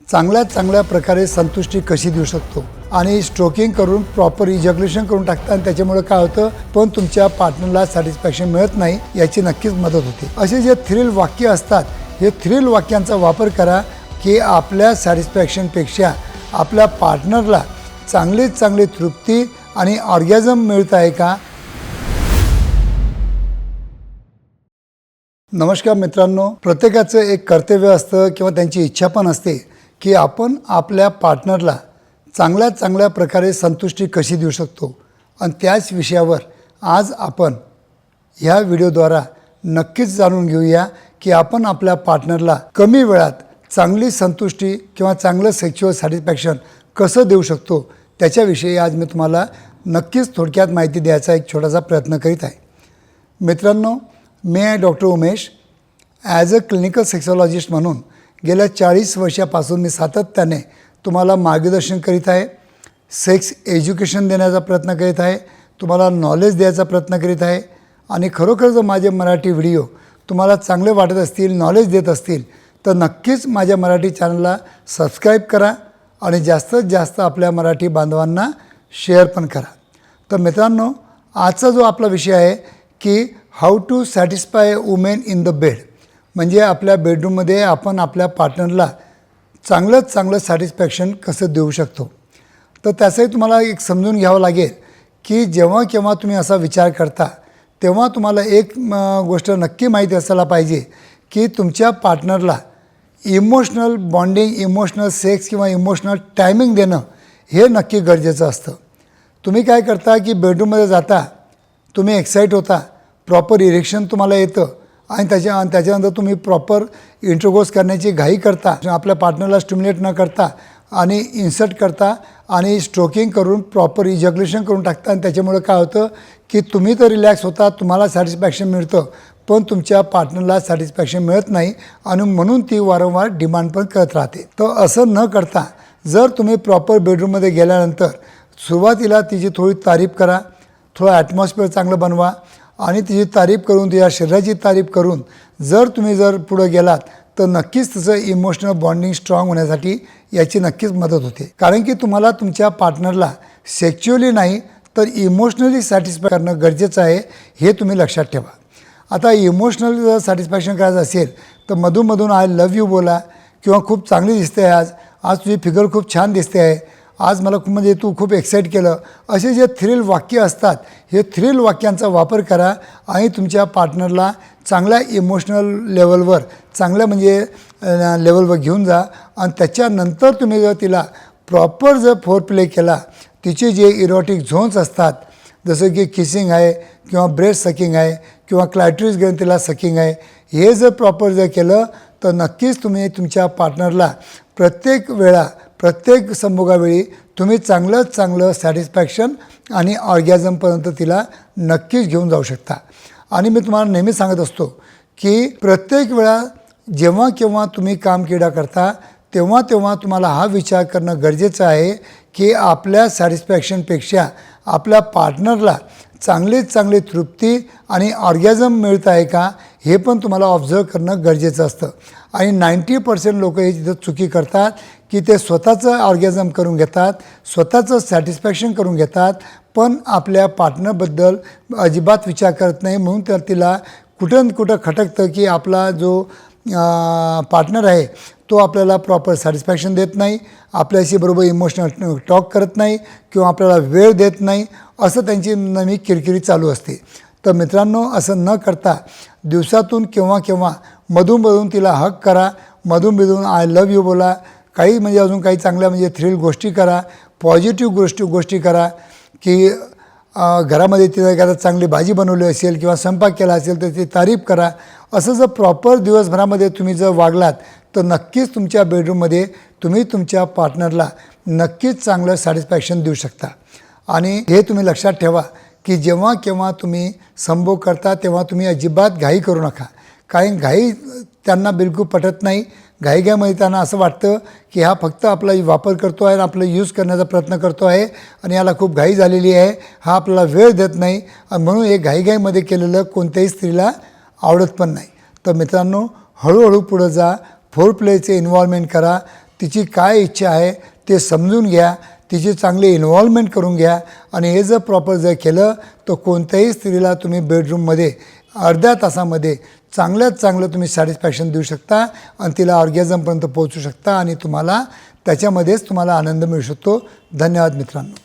चांगल्या प्रकारे संतुष्टी कशी देऊ शकतो आणि स्ट्रोकिंग करून प्रॉपर इजॅक्युलेशन करून टाकता आणि त्याच्यामुळे काय होतं पण तुमच्या पार्टनरला सॅटिस्फॅक्शन मिळत नाही याची नक्कीच मदत होते। असे जे थ्रिल वाक्य असतात हे थ्रिल वाक्यांचा वापर करा की आपल्या सॅटिस्फॅक्शनपेक्षा आपल्या पार्टनरला चांगली तृप्ती आणि ऑर्गॅझम मिळत आहे का। नमस्कार मित्रांनो, प्रत्येकाचं एक कर्तव्य असतं किंवा त्यांची इच्छा पण असते की आपण आपल्या पार्टनरला चांगल्या प्रकारे संतुष्टी कशी देऊ शकतो आणि त्याच विषयावर आज आपण ह्या व्हिडिओद्वारा नक्कीच जाणून घेऊया की आपण आपल्या पार्टनरला कमी वेळात चांगली संतुष्टी किंवा चांगलं सेक्शुअल सॅटिस्फॅक्शन कसं देऊ शकतो त्याच्याविषयी आज मी तुम्हाला नक्कीच थोडक्यात माहिती द्यायचा एक छोटासा प्रयत्न करीत आहे। मित्रांनो, मी आहे doctor Umesh. As a clinical sexologist म्हणून गेल्या 40 वर्षापासून मी सातत्याने तुम्हाला मार्गदर्शन करीत आहे, सेक्स एज्युकेशन देण्याचा प्रयत्न करीत आहे, तुम्हाला नॉलेज द्यायचा प्रयत्न करीत आहे आणि खरोखर जर माझे मराठी व्हिडिओ तुम्हाला चांगले वाटत असतील, नॉलेज देत असतील तर नक्कीच माझ्या मराठी चॅनलला सबस्क्राईब करा आणि जास्तीत जास्त आपल्या मराठी बांधवांना शेअर पण करा। तर मित्रांनो, आजचा जो आपला विषय आहे की how to satisfy women in the bed, म्हणजे आपल्या बेडरूममध्ये आपण आपल्या पार्टनरला चांगलं सॅटिस्फॅक्शन कसं देऊ शकतो। तर त्याचंही तुम्हाला एक समजून घ्यावं लागेल की जेव्हा केव्हा तुम्ही असा विचार करता तेव्हा तुम्हाला एक गोष्ट नक्की माहिती असायला पाहिजे की तुमच्या पार्टनरला इमोशनल बॉन्डिंग, इमोशनल सेक्स किंवा इमोशनल टायमिंग देणं हे नक्की गरजेचं असतं। तुम्ही काय करता की बेडरूममध्ये जाता, तुम्ही एक्साईट होता, प्रॉपर इरेक्शन तुम्हाला येतं आणि त्याच्यानंतर तुम्ही प्रॉपर इंटरकोर्स करण्याची घाई करता, आपल्या पार्टनरला स्टिम्युलेट न करता आणि इन्सर्ट करता आणि स्ट्रोकिंग करून प्रॉपर इजॅक्युलेशन करून टाकता आणि त्याच्यामुळे काय होतं की तुम्ही तर रिलॅक्स होता, तुम्हाला सॅटिस्फॅक्शन मिळतं पण तुमच्या पार्टनरला सॅटिस्फॅक्शन मिळत नाही आणि म्हणून ती वारंवार डिमांड पण करत राहते। तर असं न करता जर तुम्ही प्रॉपर बेडरूममध्ये गेल्यानंतर सुरुवातीला तिची थोडी तारीफ करा, थोडं ॲटमॉस्फिअर चांगलं बनवा आणि तिची तारीफ करून, तिच्या शरीराची तारीफ करून जर तुम्ही पुढे गेलात तर नक्कीच तिचं इमोशनल बॉन्डिंग स्ट्रॉंग होण्यासाठी याची नक्कीच मदत होते। कारण की तुम्हाला तुमच्या पार्टनरला सेक्शुअली नाही तर इमोशनली सॅटिस्फाय करणं गरजेचं आहे, हे तुम्ही लक्षात ठेवा। आता इमोशनल जर सॅटिस्फॅक्शन करायचं असेल तर मधून आय लव्ह यू बोला किंवा खूप चांगली दिसते आहे, आज तुझी फिगर खूप छान दिसते आहे, आज मला म्हणजे तू खूप एक्साईट केलं, असे जे थ्रिल वाक्य असतात हे थ्रिल वाक्यांचा वापर करा आणि तुमच्या पार्टनरला चांगल्या इमोशनल लेवलवर, चांगल्या म्हणजे लेवलवर घेऊन जा आणि त्याच्यानंतर तुम्ही जर तिला प्रॉपर जर फोर प्ले केला, तिचे जे इरोटिक झोन्स असतात जसं की किसिंग आहे किंवा ब्रेस्ट सकिंग आहे किंवा क्लायट्रिस ग्रंथीला सकिंग आहे, हे जर प्रॉपर जर केलं तर नक्कीच तुम्ही तुमच्या पार्टनरला प्रत्येक संभोगावेळी तुम्ही चांगलं सॅटिस्फॅक्शन आणि ऑर्गॅझमपर्यंत तिला नक्कीच घेऊन जाऊ शकता। आणि मी तुम्हाला नेहमी सांगत असतो की प्रत्येक वेळा जेव्हा केव्हा तुम्ही कामक्रीडा करता तेव्हा तुम्हाला हा विचार करणं गरजेचं आहे की आपल्या सॅटिस्फॅक्शनपेक्षा आपल्या पार्टनरला चांगली तृप्ती आणि ऑर्गॅझम मिळत आहे का हे पण तुम्हाला ऑब्झर्व करणं गरजेचं असतं। आणि 90% लोक हे तिथं चुकी करतात की ते स्वतःचं ऑर्गॅझम करून घेतात, स्वतःचं सॅटिस्फॅक्शन करून घेतात पण आपल्या पार्टनरबद्दल अजिबात विचार करत नाही, म्हणून तर तिला कुठं खटकतं की आपला जो पार्टनर आहे तो आपल्याला प्रॉपर सॅटिस्फॅक्शन देत नाही, आपल्याशी बरोबर इमोशनल टॉक करत नाही किंवा आपल्याला वेळ देत नाही, असं त्यांची नेहमी किरकिरी चालू असते। तर मित्रांनो, असं न करता दिवसातून केव्हा मधून तिला हग करा, मधून आय लव्ह यू बोला, काही म्हणजे अजून काही चांगल्या म्हणजे थ्रिल गोष्टी करा, पॉझिटिव्ह गोष्टी करा की घरामध्ये तिला एखादा चांगली भाजी बनवली असेल किंवा स्वयंपाक केला असेल तर ती तारीफ करा। असं जर प्रॉपर दिवसभरामध्ये तुम्ही जर वागलात तर नक्कीच तुमच्या बेडरूममध्ये तुम्ही तुमच्या पार्टनरला नक्कीच चांगलं सॅटिस्फॅक्शन देऊ शकता। आणि हे तुम्ही लक्षात ठेवा की जेव्हा केव्हा तुम्ही संभोग करता तेव्हा तुम्ही अजिबात घाई करू नका, कारण घाई त्यांना बिलकुल पटत नाही। घाईमध्ये त्यांना असं वाटतं की हा फक्त आपला वापर करतो आहे, आपला यूज करण्याचा प्रयत्न करतो आहे आणि याला खूप घाई झालेली आहे, हा आपल्याला वेळ देत नाही आणि म्हणून हे घाईमध्ये केलेलं कोणत्याही स्त्रीला आवडत पण नाही। तर मित्रांनो, हळूहळू पुढं जा, फोर प्लेचे इन्व्हॉल्वमेंट करा, तिची काय इच्छा आहे ते समजून घ्या, तिची चांगली इन्व्हॉल्वमेंट करून घ्या आणि हे जर प्रॉपर जर केलं तर कोणत्याही स्त्रीला तुम्ही बेडरूममध्ये अर्ध्या तासामध्ये चांगल्यात चांगलं तुम्ही सॅटिस्फॅक्शन देऊ शकता आणि तिला ऑर्गॅझमपर्यंत पोहोचू शकता आणि तुम्हाला त्याच्यामध्येच तुम्हाला आनंद मिळू शकतो. धन्यवाद मित्रांनो.